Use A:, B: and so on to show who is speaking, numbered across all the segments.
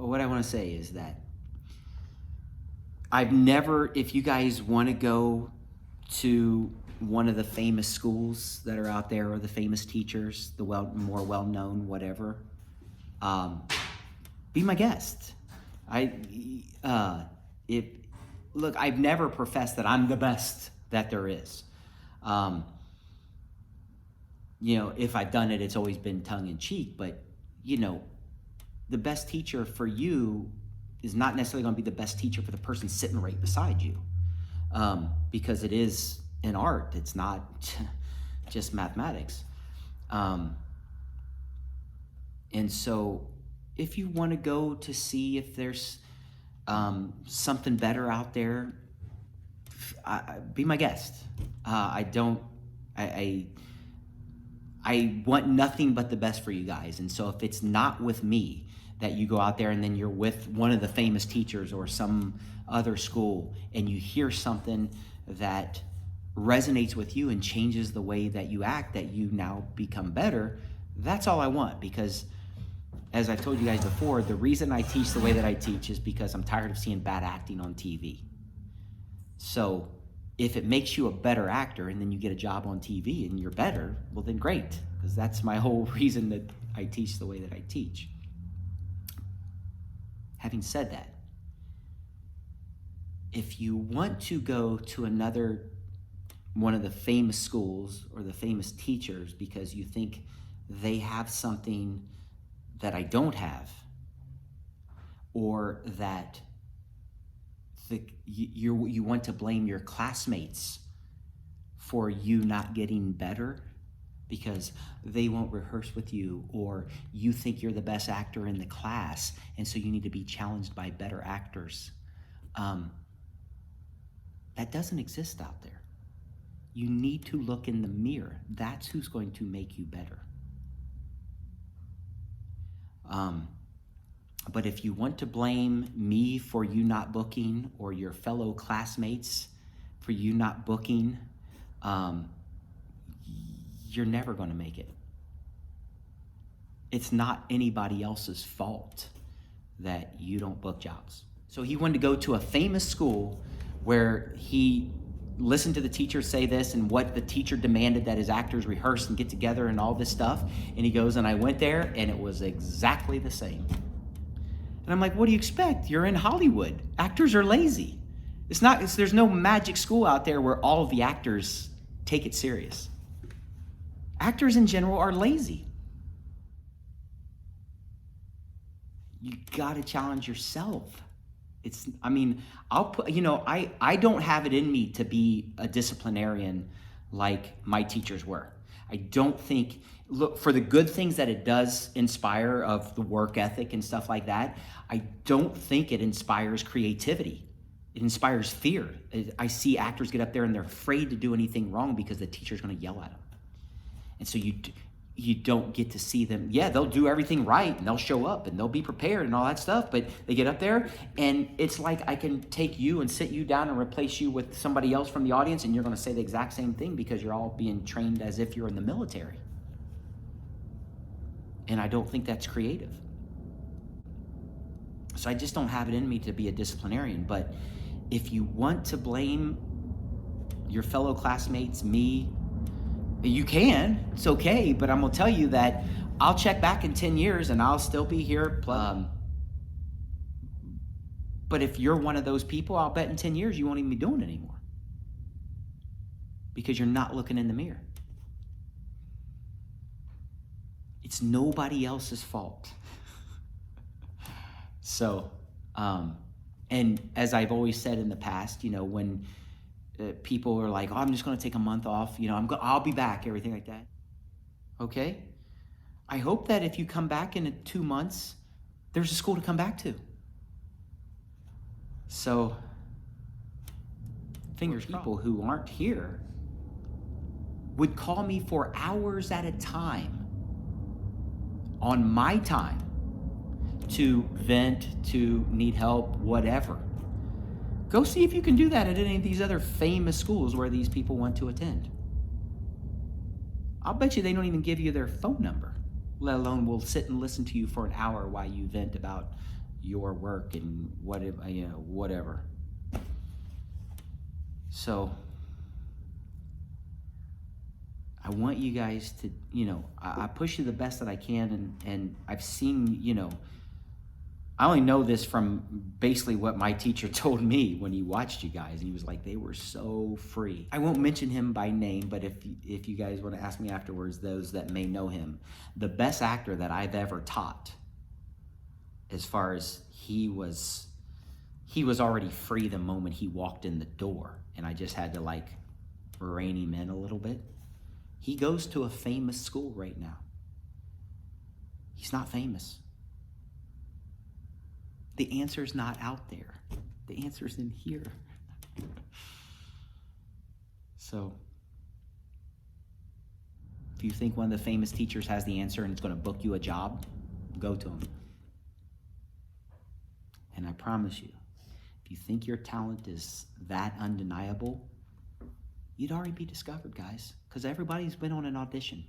A: what I want to say is that I've never, if you guys want to go to one of the famous schools that are out there, or the famous teachers, the more well-known, whatever, be my guest. Look, I've never professed that I'm the best that there is. If I've done it, it's always been tongue in cheek, but the best teacher for you is not necessarily going to be the best teacher for the person sitting right beside you, because it is an art. It's not just mathematics. And so if you want to go to see if there's something better out there, be my guest. I want nothing but the best for you guys. And so if it's not with me that you go out there and then you're with one of the famous teachers or some other school and you hear something that resonates with you and changes the way that you act, that you now become better, that's all I want. Because as I've told you guys before, the reason I teach the way that I teach is because I'm tired of seeing bad acting on TV. So if it makes you a better actor and then you get a job on TV and you're better, well then great, because that's my whole reason that I teach the way that I teach. Having said that, if you want to go to another one of the famous schools or the famous teachers because you think they have something that I don't have, or that you want to blame your classmates for you not getting better because they won't rehearse with you, or you think you're the best actor in the class and so you need to be challenged by better actors, that doesn't exist out there. You need to look in the mirror. That's who's going to make you better. But if you want to blame me for you not booking, or your fellow classmates for you not booking, you're never going to make it. It's not anybody else's fault that you don't book jobs. So he wanted to go to a famous school where he listened to the teacher say this and what the teacher demanded that his actors rehearse and get together and all this stuff. And he goes, and I went there and it was exactly the same. And I'm like, what do you expect? You're in Hollywood. Actors are lazy. There's no magic school out there where all of the actors take it serious. Actors in general are lazy. You gotta challenge yourself. I don't have it in me to be a disciplinarian like my teachers were. I don't think, look, for the good things that it does inspire of the work ethic and stuff like that, I don't think it inspires creativity. It inspires fear. I see actors get up there and they're afraid to do anything wrong because the teacher's gonna yell at them. And so you don't get to see them. Yeah, they'll do everything right and they'll show up and they'll be prepared and all that stuff, but they get up there and it's like I can take you and sit you down and replace you with somebody else from the audience and you're gonna say the exact same thing because you're all being trained as if you're in the military. And I don't think that's creative. So I just don't have it in me to be a disciplinarian. But if you want to blame your fellow classmates, me, you can, it's okay, but I'm gonna tell you that I'll check back in 10 years and I'll still be here. But if you're one of those people, I'll bet in 10 years you won't even be doing it anymore because you're not looking in the mirror. It's nobody else's fault. So, and as I've always said in the past, when people are like, oh, I'm just going to take a month off, I'll be back, everything like that. Okay? I hope that if you come back in 2 months, there's a school to come back to. So, people who aren't here would call me for hours at a time on my time to vent, to need help, whatever. Go see if you can do that at any of these other famous schools where these people want to attend. I'll bet you they don't even give you their phone number, let alone will sit and listen to you for an hour while you vent about your work and whatever. So I want you guys to, I push you the best that I can, and I've seen, I only know this from basically what my teacher told me when he watched you guys. He was like, they were so free. I won't mention him by name, but if you guys want to ask me afterwards, those that may know him, the best actor that I've ever taught, as far as he was already free the moment he walked in the door, and I just had to rein him in a little bit. He goes to a famous school right now. He's not famous. The answer's not out there. The answer's in here. So, if you think one of the famous teachers has the answer and it's going to book you a job, go to him. And I promise you, if you think your talent is that undeniable, you'd already be discovered, guys, because everybody's been on an audition.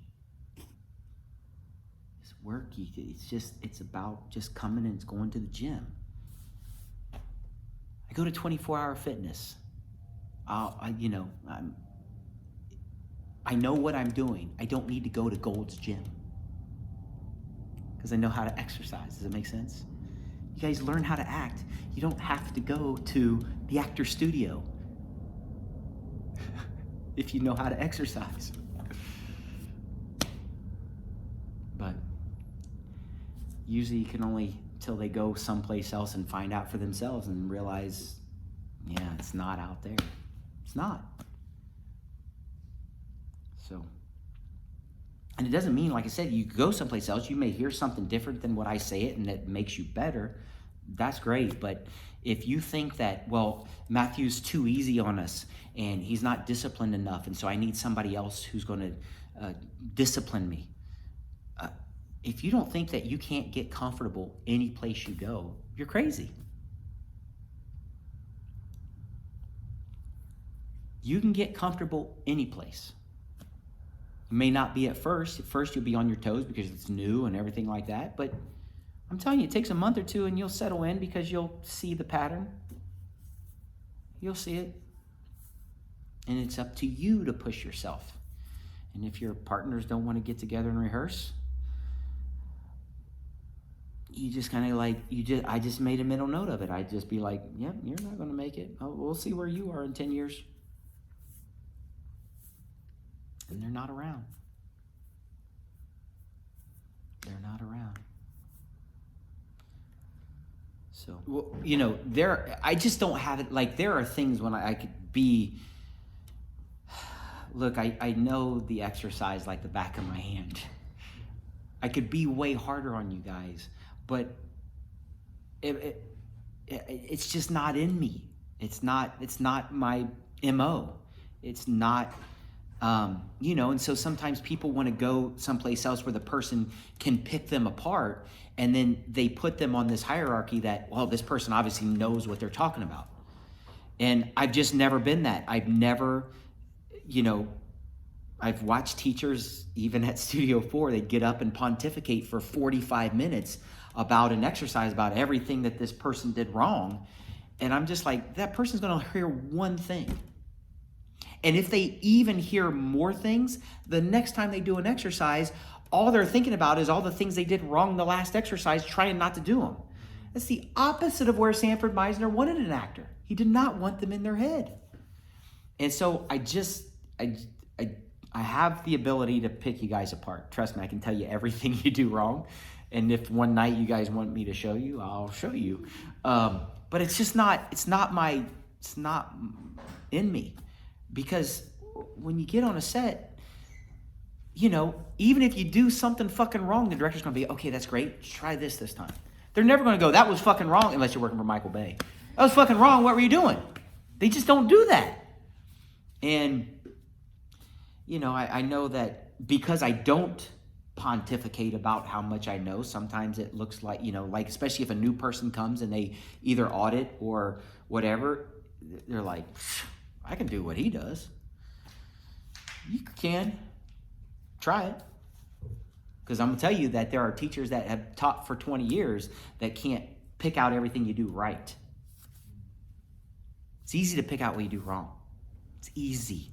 A: It's work. It's about just coming and going to the gym. I go to 24-hour fitness. I know what I'm doing. I don't need to go to Gold's Gym because I know how to exercise. Does it make sense? You guys learn how to act. You don't have to go to the actor studio if you know how to exercise. But usually you can only till they go someplace else and find out for themselves and realize, it's not out there. It's not. So, and it doesn't mean, like I said, you go someplace else, you may hear something different than what I say it and it makes you better. That's great. But if you think that, Matthew's too easy on us and he's not disciplined enough, and so I need somebody else who's going to discipline me. If you don't think that you can't get comfortable any place you go, you're crazy. You can get comfortable any place. It may not be at first. At first you'll be on your toes because it's new and everything like that. But I'm telling you, it takes a month or two and you'll settle in because you'll see the pattern. You'll see it. And it's up to you to push yourself. And if your partners don't want to get together and rehearse, you just kind of I just made a mental note of it. I'd just be like, yep, you're not going to make it. We'll see where you are in 10 years. And they're not around. They're not around. So, I just don't have it. There are things when I could be, look, I know the exercise like the back of my hand. I could be way harder on you guys, but it's just not in me. It's not my MO. It's not, and so sometimes people want to go someplace else where the person can pick them apart, and then they put them on this hierarchy that, this person obviously knows what they're talking about. And I've just never been that. I've never, I've watched teachers, even at Studio 4, they'd get up and pontificate for 45 minutes about an exercise, about everything that this person did wrong. And I'm just like, that person's going to hear one thing. And if they even hear more things, the next time they do an exercise, all they're thinking about is all the things they did wrong the last exercise, trying not to do them. That's the opposite of where Sanford Meisner wanted an actor. He did not want them in their head. And so I have the ability to pick you guys apart. Trust me, I can tell you everything you do wrong. And if one night you guys want me to show you, I'll show you. But it's not in me. Because when you get on a set, even if you do something fucking wrong, the director's going to be, okay, that's great. Try this time. They're never going to go, that was fucking wrong, unless you're working for Michael Bay. That was fucking wrong. What were you doing? They just don't do that. And, I know that because I don't pontificate about how much I know, sometimes it looks like, especially if a new person comes and they either audit or whatever, they're like, I can do what he does. You can. Try it. Because I'm going to tell you that there are teachers that have taught for 20 years that can't pick out everything you do right. It's easy to pick out what you do wrong. It's easy.